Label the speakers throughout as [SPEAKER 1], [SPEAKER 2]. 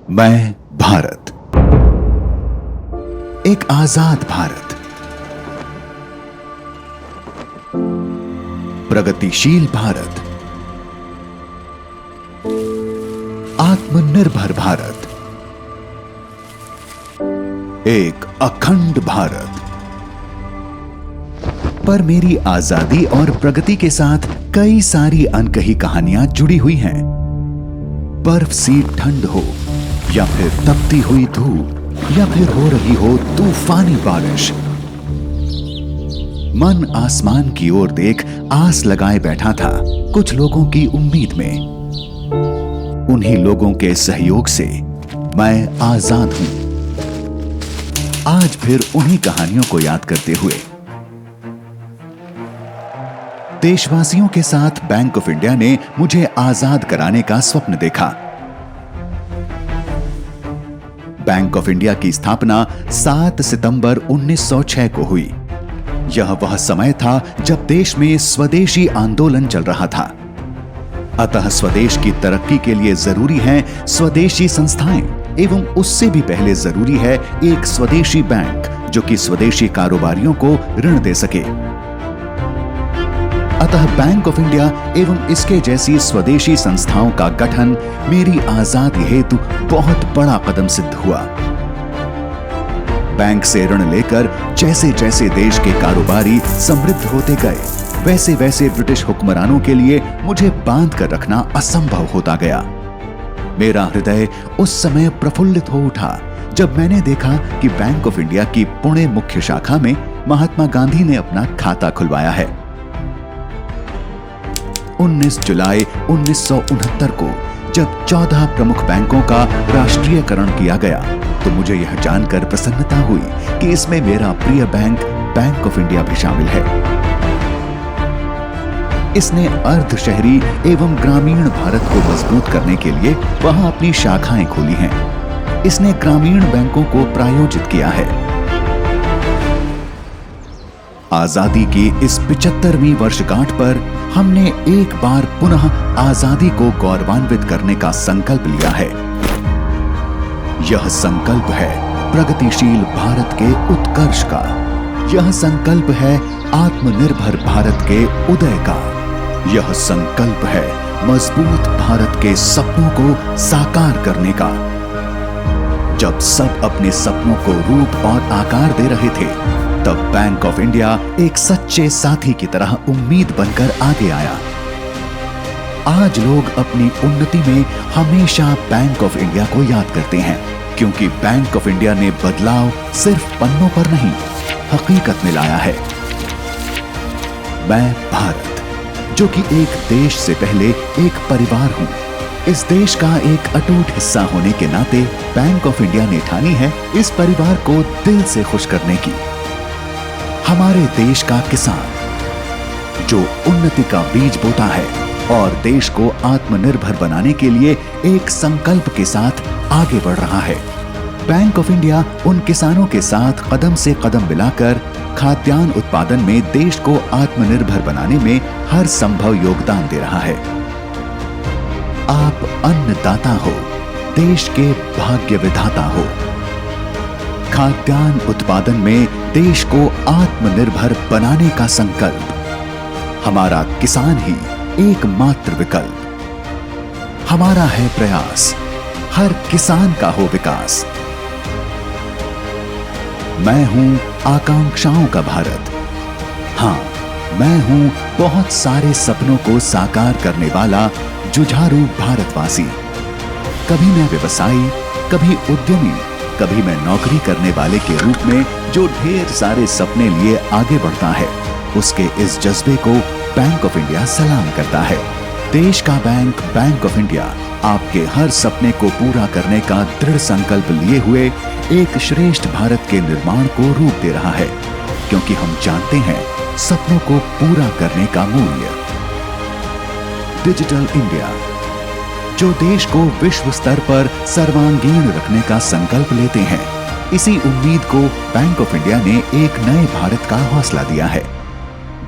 [SPEAKER 1] मैं भारत, एक आजाद भारत, प्रगतिशील भारत, आत्मनिर्भर भारत, एक अखंड भारत। पर मेरी आजादी और प्रगति के साथ कई सारी अनकही कहानियां जुड़ी हुई हैं। बर्फ सी ठंड हो या फिर तपती हुई धूप या फिर हो रही हो तूफानी बारिश, मन आसमान की ओर देख आस लगाए बैठा था कुछ लोगों की उम्मीद में। उन्हीं लोगों के सहयोग से मैं आजाद हूं। आज फिर उन्हीं कहानियों को याद करते हुए देशवासियों के साथ बैंक ऑफ इंडिया ने मुझे आजाद कराने का स्वप्न देखा। बैंक ऑफ इंडिया की स्थापना 7 सितंबर 1906 को हुई। यह वह समय था जब देश में स्वदेशी आंदोलन चल रहा था। अतः स्वदेश की तरक्की के लिए जरूरी हैं स्वदेशी संस्थाएं एवं उससे भी पहले जरूरी है एक स्वदेशी बैंक जो कि स्वदेशी कारोबारियों को ऋण दे सके। अतः बैंक ऑफ इंडिया एवं इसके जैसी स्वदेशी संस्थाओं का गठन मेरी आजादी हेतु बहुत बड़ा कदम सिद्ध हुआ। बैंक से ऋण लेकर जैसे जैसे देश के कारोबारी समृद्ध होते गए, वैसे वैसे ब्रिटिश हुक्मरानों के लिए मुझे बांध कर रखना असंभव होता गया। मेरा हृदय उस समय प्रफुल्लित हो उठा जब मैंने देखा कि बैंक ऑफ इंडिया की पुणे मुख्य शाखा में महात्मा गांधी ने अपना खाता खुलवाया है। 19 जुलाई 1969 को जब 14 प्रमुख बैंकों का राष्ट्रीयकरण किया गया तो मुझे यह जानकर प्रसन्नता हुई कि इसमें मेरा प्रिय बैंक बैंक ऑफ इंडिया भी शामिल है। इसने अर्ध शहरी एवं ग्रामीण भारत को मजबूत करने के लिए वहां अपनी शाखाएं खोली हैं। इसने ग्रामीण बैंकों को प्रायोजित किया है। आजादी की इस 75वीं वर्षगांठ पर हमने एक बार पुनः आजादी को गौरवान्वित करने का संकल्प लिया है। यह संकल्प है प्रगतिशील भारत के उत्कर्ष का। यह संकल्प है आत्मनिर्भर भारत के उदय का। यह संकल्प है मजबूत भारत के सपनों को साकार करने का। जब सब अपने सपनों को रूप और आकार दे रहे थे तब बैंक ऑफ इंडिया एक सच्चे साथी की तरह उम्मीद बनकर आगे आया। आज लोग अपनी उन्नति में हमेशा बैंक ऑफ इंडिया को याद करते हैं क्योंकि बैंक ऑफ इंडिया ने बदलाव सिर्फ पन्नों पर नहीं, हकीकत में लाया है। मैं भारत, जो कि एक देश से पहले एक परिवार हूं, इस देश का एक अटूट हिस्सा होने के नाते बैंक ऑफ इंडिया ने ठानी है इस परिवार को दिल से खुश करने की। हमारे देश का किसान जो उन्नति का बीज बोता है और देश को आत्मनिर्भर बनाने के लिए एक संकल्प के साथ आगे बढ़ रहा है। बैंक ऑफ इंडिया उन किसानों के साथ कदम से कदम मिलाकर खाद्यान्न उत्पादन में देश को आत्मनिर्भर बनाने में हर संभव योगदान दे रहा है। आप अन्नदाता हो, देश के भाग्य विधाता हो। खाद्यान्न उत्पादन में देश को आत्मनिर्भर बनाने का संकल्प, हमारा किसान ही एकमात्र विकल्प। हमारा है प्रयास, हर किसान का हो विकास। मैं हूं आकांक्षाओं का भारत। हां, मैं हूं बहुत सारे सपनों को साकार करने वाला जुझारू भारतवासी। कभी मैं व्यवसायी, कभी उद्यमी, कभी मैं नौकरी करने वाले के रूप में जो ढेर सारे सपने लिए आगे बढ़ता है, उसके इस जज्बे को बैंक ऑफ इंडिया सलाम करता है। देश का बैंक बैंक ऑफ इंडिया आपके हर सपने को पूरा करने का दृढ़ संकल्प लिए हुए एक श्रेष्ठ भारत के निर्माण को रूप दे रहा है, क्योंकि हम जानते हैं सपनों को पूरा करने का मूल्य। डिजिटल इंडिया, जो देश को विश्व स्तर पर सर्वांगीण रखने का संकल्प लेते हैं, इसी उम्मीद को बैंक ऑफ इंडिया ने एक नए भारत का हौसला दिया है।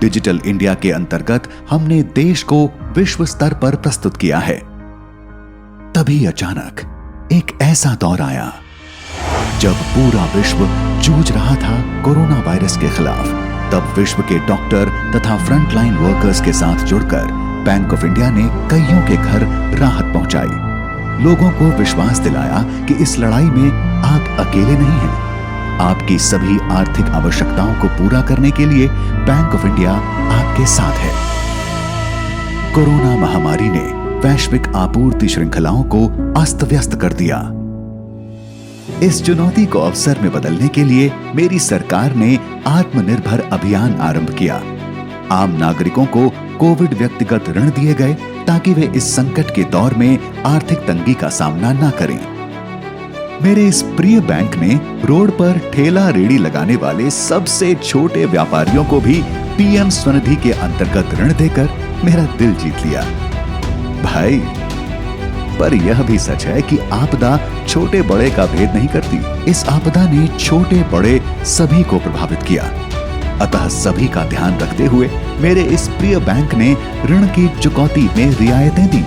[SPEAKER 1] डिजिटल इंडिया के अंतर्गत हमने देश को विश्व स्तर पर प्रस्तुत किया है। तभी अचानक एक ऐसा दौर आया जब पूरा विश्व जूझ रहा था कोरोना वायरस के खिलाफ। तब विश्व के डॉक्टर तथा फ्रंटलाइन वर्कर्स के साथ जुड़कर बैंक ऑफ इंडिया ने कईयों के घर राहत पहुंचाई। लोगों को विश्वास दिलाया कि इस लड़ाई में आप अकेले नहीं हैं। आपकी सभी आर्थिक आवश्यकताओं को पूरा करने के लिए बैंक ऑफ इंडिया आपके साथ है। कोरोना महामारी ने वैश्विक आपूर्ति श्रृंखलाओं को अस्त व्यस्त कर दिया। इस चुनौती को अवसर में बदलने के लिए मेरी सरकार ने आत्मनिर्भर अभियान आरंभ किया। आम नागरिकों को कोविड व्यक्तिगत ऋण दिए गए ताकि वे इस संकट के दौर में आर्थिक तंगी का सामना न करें। मेरे इस प्रिय बैंक ने रोड पर ठेला रेड़ी लगाने वाले सबसे छोटे व्यापारियों को भी पीएम स्वनिधि के अंतर्गत ऋण देकर मेरा दिल जीत लिया। भाई, पर यह भी सच है कि आपदा छोटे बड़े का भेद नहीं करती। इस आपदा ने छोटे बड़े सभी को प्रभावित किया। अतः सभी का ध्यान रखते हुए मेरे इस प्रिय बैंक ने ऋण की चुकौती में रियायतें दी।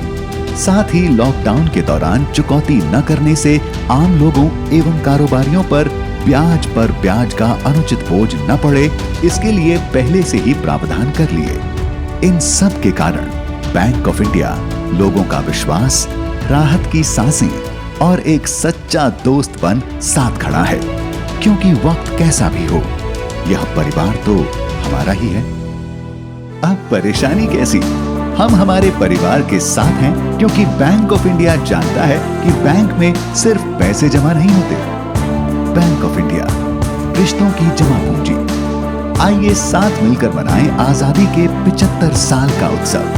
[SPEAKER 1] साथ ही लॉकडाउन के दौरान चुकौती न करने से आम लोगों एवं कारोबारियों पर ब्याज का अनुचित बोझ न पड़े, इसके लिए पहले से ही प्रावधान कर लिए। इन सब के कारण बैंक ऑफ इंडिया लोगों का विश्वास, राहत की सांसें और एक सच्चा दोस्त बन साथ खड़ा है। क्योंकि वक्त कैसा भी हो, यह परिवार तो हमारा ही है। अब परेशानी कैसी? हम हमारे परिवार के साथ हैं, क्योंकि बैंक ऑफ इंडिया जानता है कि बैंक में सिर्फ पैसे जमा नहीं होते। बैंक ऑफ इंडिया, रिश्तों की जमा पूंजी। आइए साथ मिलकर मनाएं आजादी के 75 साल का उत्सव,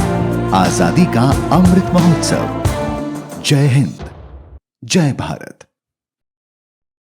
[SPEAKER 1] आजादी का अमृत महोत्सव। जय हिंद, जय भारत।